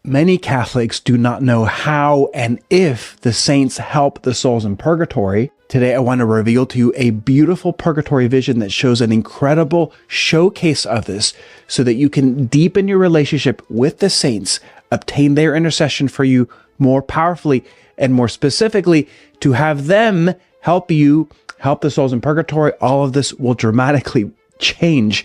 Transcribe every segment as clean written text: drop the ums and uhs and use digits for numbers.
Many Catholics do not know how and if the saints help the souls in purgatory. Today, I want to reveal to you a beautiful purgatory vision that shows an incredible showcase of this so that you can deepen your relationship with the saints, obtain their intercession for you more powerfully, and more specifically, to have them help you help the souls in purgatory. All of this will dramatically change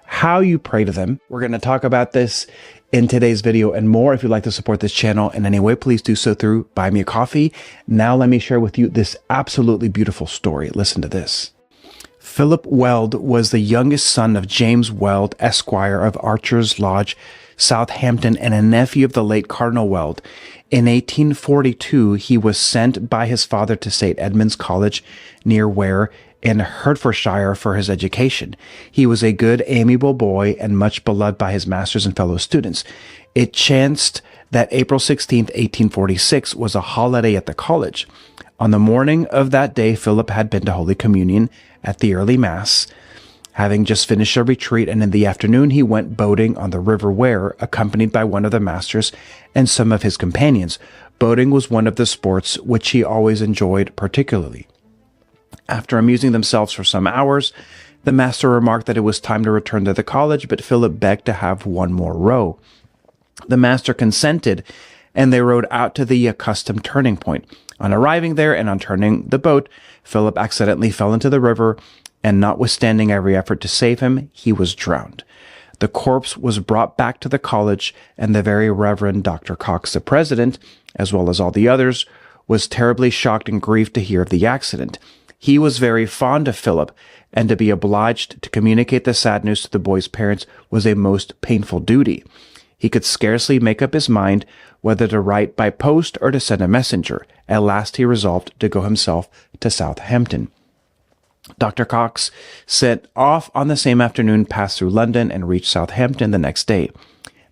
how you pray to them. We're going to talk about this in today's video and more. If you'd like to support this channel in any way, please do so through Buy Me a Coffee. Now let me share with you this absolutely beautiful story. Listen to this. Philip Weld was the youngest son of James Weld, Esquire of Archer's Lodge, Southampton, and a nephew of the late Cardinal Weld. In 1842, he was sent by his father to St. Edmund's College near Ware in Hertfordshire for his education. He was a good, amiable boy and much beloved by his masters and fellow students. It chanced that April 16th, 1846 was a holiday at the college. On the morning of that day, Philip had been to Holy Communion at the early Mass, having just finished a retreat, and in the afternoon he went boating on the River Ware, accompanied by one of the masters and some of his companions. Boating was one of the sports which he always enjoyed particularly. After amusing themselves for some hours, the master remarked that it was time to return to the college, but Philip begged to have one more row. The master consented, and they rowed out to the accustomed turning point. On arriving there and on turning the boat, Philip accidentally fell into the river, and notwithstanding every effort to save him, he was drowned. The corpse was brought back to the college, and the very Reverend Dr. Cox, the president, as well as all the others, was terribly shocked and grieved to hear of the accident. He was very fond of Philip, and to be obliged to communicate the sad news to the boy's parents was a most painful duty. He could scarcely make up his mind whether to write by post or to send a messenger. At last he resolved to go himself to Southampton. Dr. Cox set off on the same afternoon, passed through London, and reached Southampton the next day.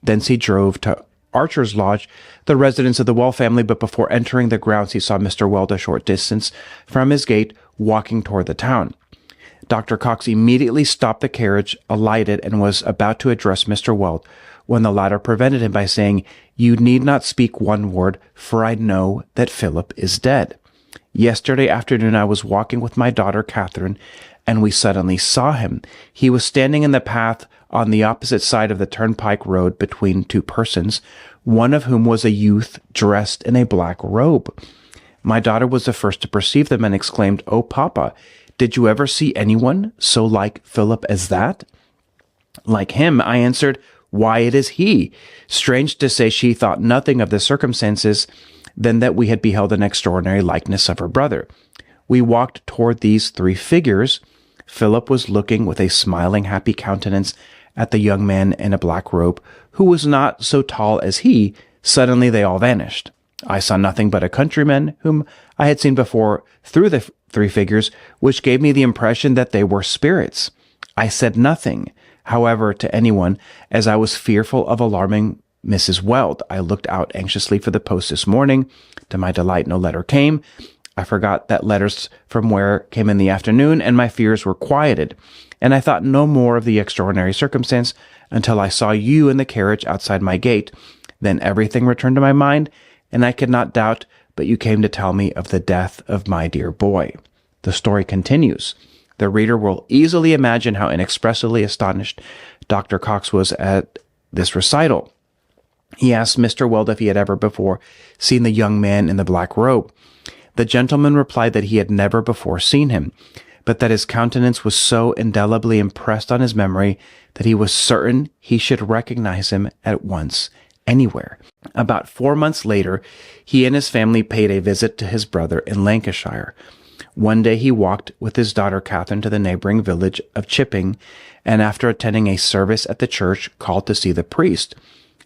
Thence he drove to Archer's Lodge, the residence of the Weld family, but before entering the grounds he saw Mr. Weld a short distance from his gate, walking toward the town. Dr. Cox immediately stopped the carriage, alighted, and was about to address Mr. Weld, when the latter prevented him by saying, "You need not speak one word, for I know that Philip is dead. Yesterday afternoon I was walking with my daughter Catherine, and we suddenly saw him. He was standing in the path on the opposite side of the turnpike road between two persons, one of whom was a youth dressed in a black robe. My daughter was the first to perceive them and exclaimed, 'Oh, Papa, did you ever see anyone so like Philip as that?' 'Like him,' I answered. 'Why, it is he.' Strange to say, she thought nothing of the circumstances than that we had beheld an extraordinary likeness of her brother. We walked toward these three figures. Philip was looking with a smiling, happy countenance at the young man in a black robe, who was not so tall as he. Suddenly they all vanished. I saw nothing but a countryman whom I had seen before through the three figures, which gave me the impression that they were spirits. I said nothing, however, to anyone, as I was fearful of alarming Mrs. Weld. I looked out anxiously for the post this morning. To my delight, no letter came. I forgot that letters from Ware came in the afternoon, and my fears were quieted, and I thought no more of the extraordinary circumstance until I saw you in the carriage outside my gate. Then everything returned to my mind, and I could not doubt but you came to tell me of the death of my dear boy." The story continues. The reader will easily imagine how inexpressibly astonished Dr. Cox was at this recital. He asked Mr. Weld if he had ever before seen the young man in the black robe. The gentleman replied that he had never before seen him, but that his countenance was so indelibly impressed on his memory that he was certain he should recognize him at once anywhere. About 4 months later, he and his family paid a visit to his brother in Lancashire. One day he walked with his daughter Catherine to the neighboring village of Chipping, and after attending a service at the church, called to see the priest.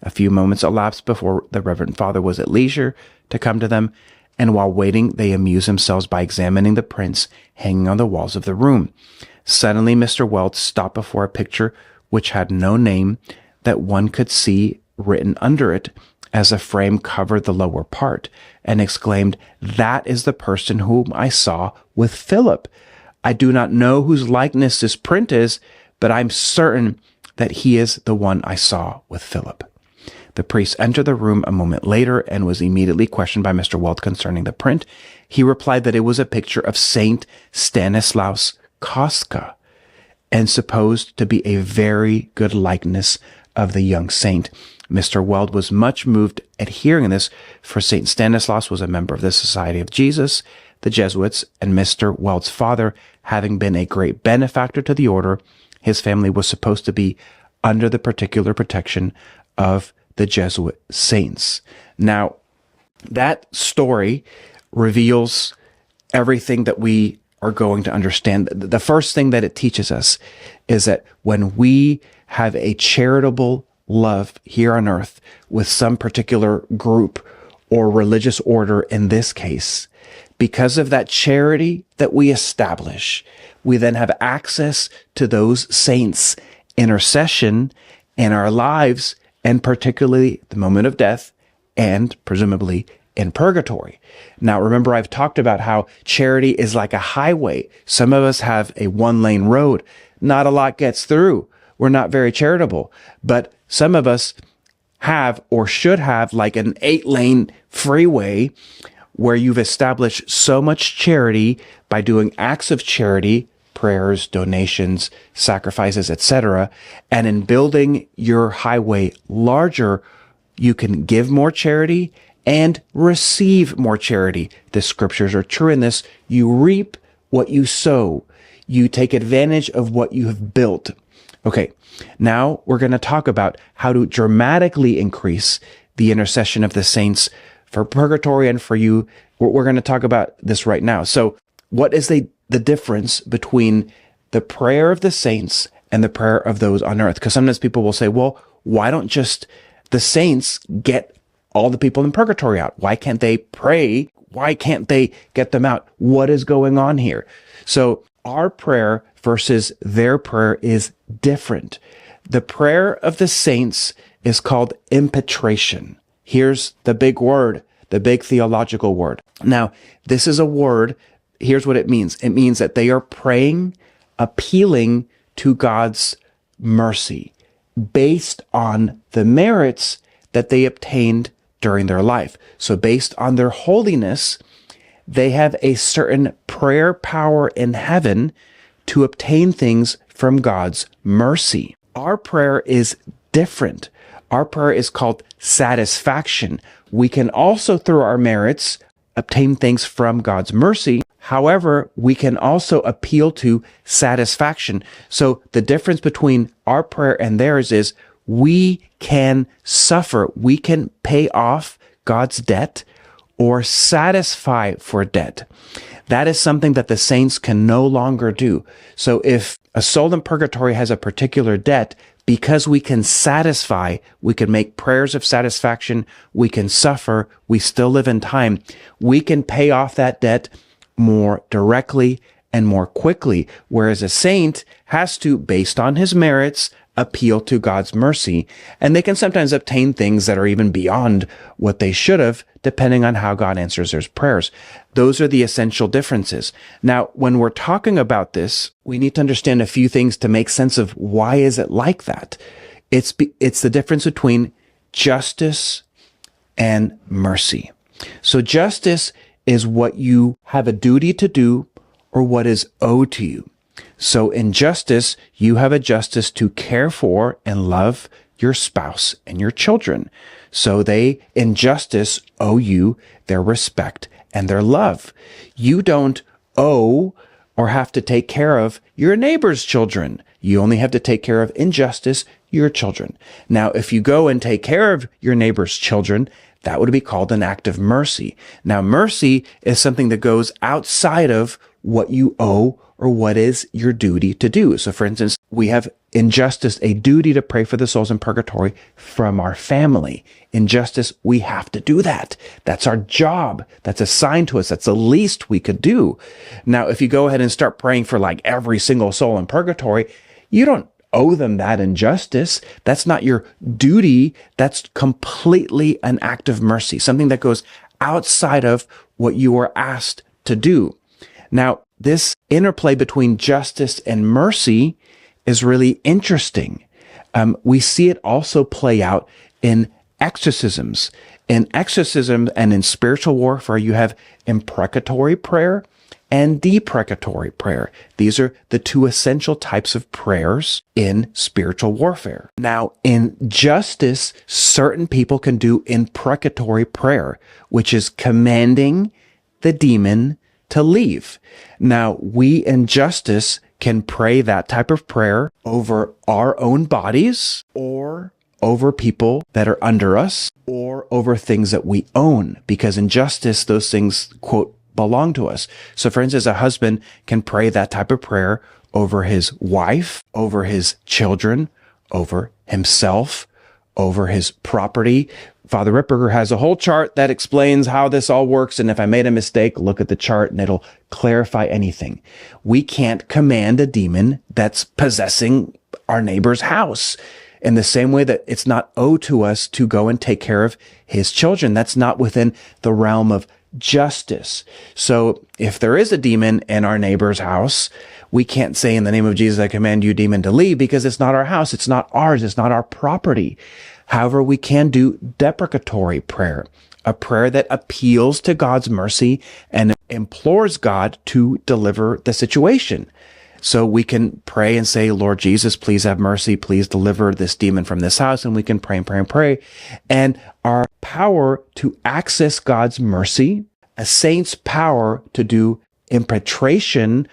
A few moments elapsed before the Reverend Father was at leisure to come to them, and while waiting they amused themselves by examining the prints hanging on the walls of the room. Suddenly Mr. Weld stopped before a picture which had no name that one could see written under it, as a frame covered the lower part, and exclaimed, "That is the person whom I saw with Philip. I do not know whose likeness this print is, but I'm certain that he is the one I saw with Philip." The priest entered the room a moment later and was immediately questioned by Mr. Weld concerning the print. He replied that it was a picture of Saint Stanislaus Kostka and supposed to be a very good likeness of the young saint. Mr. Weld was much moved at hearing this, for Saint Stanislaus was a member of the Society of Jesus, the Jesuits, and Mr. Weld's father, having been a great benefactor to the order, his family was supposed to be under the particular protection of the Jesuit saints. Now, that story reveals everything that we are going to understand. The first thing that it teaches us is that when we have a charitable love here on earth with some particular group or religious order in this case, because of that charity that we establish, we then have access to those saints' intercession in our lives, and particularly the moment of death, and presumably in purgatory. Now, remember, I've talked about how charity is like a highway. Some of us have a one-lane road. Not a lot gets through. We're not very charitable. But some of us have or should have like an 8-lane freeway where you've established so much charity by doing acts of charity, prayers, donations, sacrifices, etc. And in building your highway larger, you can give more charity and receive more charity. The scriptures are true in this. You reap what you sow. You take advantage of what you have built. Okay, now we're going to talk about how to dramatically increase the intercession of the saints for purgatory and for you. We're going to talk about this right now. So what is the difference between the prayer of the saints and the prayer of those on earth? Because sometimes people will say, well, why don't just the saints get all the people in purgatory out? Why can't they pray? Why can't they get them out? What is going on here? So our prayer versus their prayer is different. The prayer of the saints is called impetration. Here's the big word, the big theological word. Now, this is a word. Here's what it means. It means that they are praying, appealing to God's mercy based on the merits that they obtained during their life. So based on their holiness, they have a certain prayer power in heaven to obtain things from God's mercy. Our prayer is different. Our prayer is called satisfaction. We can also, through our merits, obtain things from God's mercy. However, we can also appeal to satisfaction. So the difference between our prayer and theirs is we can suffer. We can pay off God's debt or satisfy for debt. That is something that the saints can no longer do. So if a soul in purgatory has a particular debt, because we can satisfy, we can make prayers of satisfaction, we can suffer, we still live in time, we can pay off that debt more directly and more quickly, whereas a saint has to, based on his merits, appeal to God's mercy, and they can sometimes obtain things that are even beyond what they should have, depending on how God answers their prayers. Those are the essential differences. Now, when we're talking about this, we need to understand a few things to make sense of why is it like that. It's the difference between justice and mercy. So justice is what you have a duty to do or what is owed to you. So in justice, you have a justice to care for and love your spouse and your children. So they, in justice, owe you their respect and their love. You don't owe or have to take care of your neighbor's children. You only have to take care of, in justice, your children. Now, if you go and take care of your neighbor's children, that would be called an act of mercy. Now, mercy is something that goes outside of what you owe or what is your duty to do. So for instance, we have in justice a duty to pray for the souls in purgatory from our family. In justice, we have to do that. That's our job. That's assigned to us. That's the least we could do. Now, if you go ahead and start praying for like every single soul in purgatory, you don't owe them that in justice. That's not your duty. That's completely an act of mercy, something that goes outside of what you were asked to do. Now, this interplay between justice and mercy is really interesting. We see it also play out in exorcisms. In exorcism and in spiritual warfare, you have imprecatory prayer and deprecatory prayer. These are the two essential types of prayers in spiritual warfare. Now, in justice, certain people can do imprecatory prayer, which is commanding the demon to leave. Now, we in justice can pray that type of prayer over our own bodies, or over people that are under us, or over things that we own, because in justice, those things, quote, belong to us. So for instance, a husband can pray that type of prayer over his wife, over his children, over himself, over his property. Father Ripperger has a whole chart that explains how this all works. And if I made a mistake, look at the chart and it'll clarify anything. We can't command a demon that's possessing our neighbor's house. In the same way that it's not owed to us to go and take care of his children. That's not within the realm of justice. So if there is a demon in our neighbor's house, we can't say in the name of Jesus, I command you, demon, to leave, because it's not our house. It's not ours. It's not our property. However, we can do deprecatory prayer, a prayer that appeals to God's mercy and implores God to deliver the situation. So we can pray and say, Lord Jesus, please have mercy. Please deliver this demon from this house. And we can pray and pray and pray. And our power to access God's mercy, a saint's power to do impetration,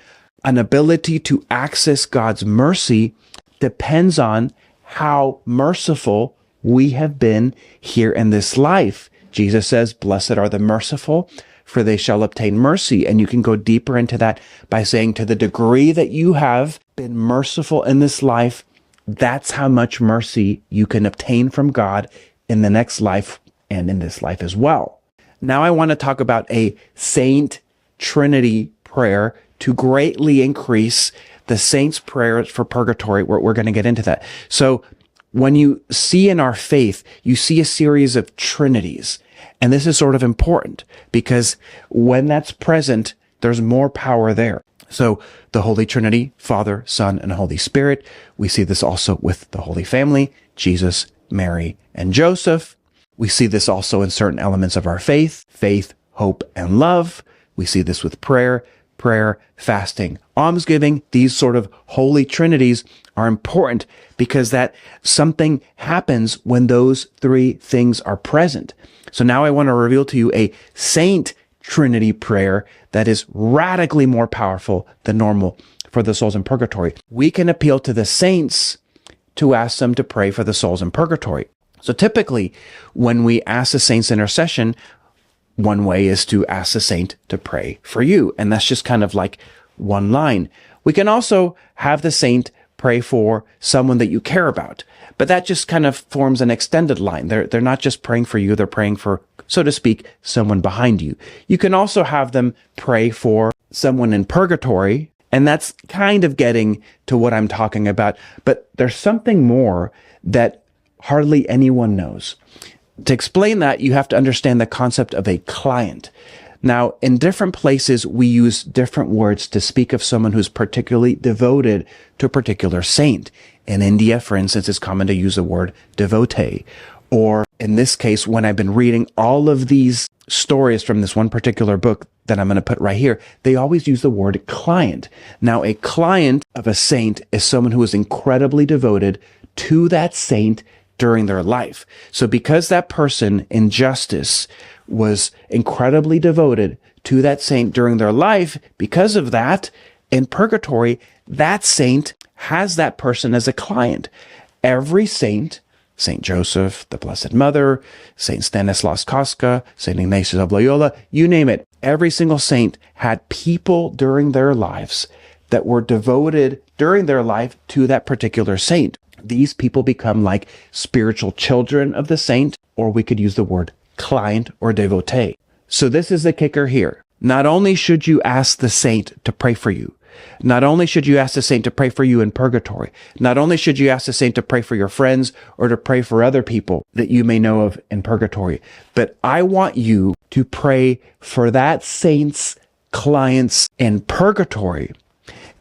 an ability to access God's mercy, depends on how merciful we have been here in this life. Jesus says, blessed are the merciful, for they shall obtain mercy. And you can go deeper into that by saying, to the degree that you have been merciful in this life, that's how much mercy you can obtain from God in the next life and in this life as well. Now I want to talk about a Saint Trinity prayer to greatly increase the saints' prayers for purgatory. We're going to get into that. So when you see in our faith, you see a series of trinities. And this is sort of important because when that's present, there's more power there. So the Holy Trinity, Father, Son, and Holy Spirit. We see this also with the Holy Family, Jesus, Mary, and Joseph. We see this also in certain elements of our faith, hope, and love. We see this with prayer, fasting, almsgiving. These sort of holy trinities are important because that something happens when those three things are present. So now I want to reveal to you a Saint Trinity prayer that is radically more powerful than normal for the souls in purgatory. We can appeal to the saints to ask them to pray for the souls in purgatory. So typically, when we ask the saint's intercession, one way is to ask the saint to pray for you. And that's just kind of like one line. We can also have the saint pray for someone that you care about. But that just kind of forms an extended line. They're not just praying for you, they're praying for, so to speak, someone behind you. You can also have them pray for someone in purgatory, and that's kind of getting to what I'm talking about. But there's something more that hardly anyone knows. To explain that, you have to understand the concept of a client. Now, in different places, we use different words to speak of someone who's particularly devoted to a particular saint. In India, for instance, it's common to use the word devotee. Or in this case, when I've been reading all of these stories from this one particular book that I'm going to put right here, they always use the word client. Now, a client of a saint is someone who is incredibly devoted to that saint during their life. So because that person in justice was incredibly devoted to that saint during their life, because of that, in purgatory, that saint has that person as a client. Every saint, Saint Joseph, the Blessed Mother, Saint Stanislaus Kostka, Saint Ignatius of Loyola, you name it, every single saint had people during their lives that were devoted during their life to that particular saint. These people become like spiritual children of the saint, or we could use the word client or devotee. So this is the kicker here. Not only should you ask the saint to pray for you, not only should you ask the saint to pray for you in purgatory, not only should you ask the saint to pray for your friends or to pray for other people that you may know of in purgatory, but I want you to pray for that saint's clients in purgatory.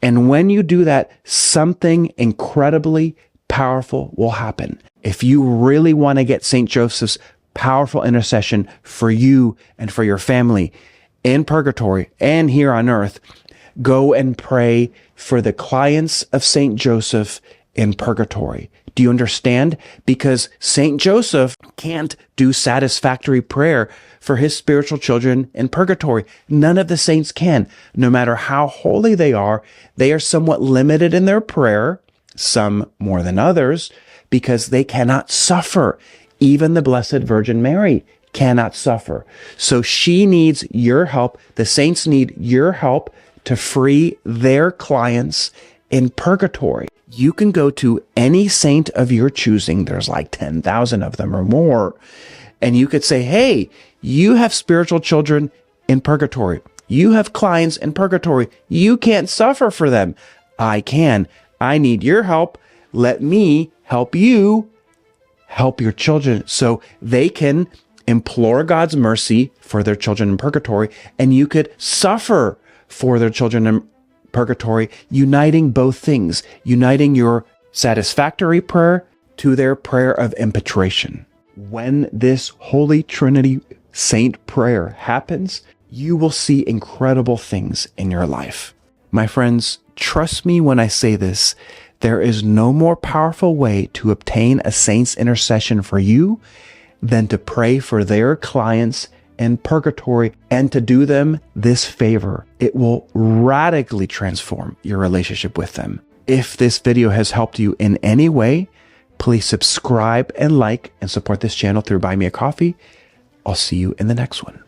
And when you do that, something incredibly powerful will happen. If you really want to get St. Joseph's powerful intercession for you and for your family in purgatory and here on earth, go and pray for the clients of St. Joseph in purgatory. Do you understand? Because St. Joseph can't do satisfactory prayer for his spiritual children in purgatory. None of the saints can. No matter how holy they are somewhat limited in their prayer, some more than others, because they cannot suffer. Even the Blessed Virgin Mary cannot suffer. So she needs your help. The saints need your help to free their clients in purgatory. You can go to any saint of your choosing. There's like 10,000 of them or more. And you could say, hey, you have spiritual children in purgatory. You have clients in purgatory. You can't suffer for them. I can. I need your help. Let me help you help your children so they can implore God's mercy for their children in purgatory. And you could suffer for their children in purgatory, uniting both things, uniting your satisfactory prayer to their prayer of impetration. When this Holy Trinity Saint prayer happens, you will see incredible things in your life. My friends, trust me when I say this, there is no more powerful way to obtain a saint's intercession for you than to pray for their clients in purgatory and to do them this favor. It will radically transform your relationship with them. If this video has helped you in any way, please subscribe and like and support this channel through Buy Me a Coffee. I'll see you in the next one.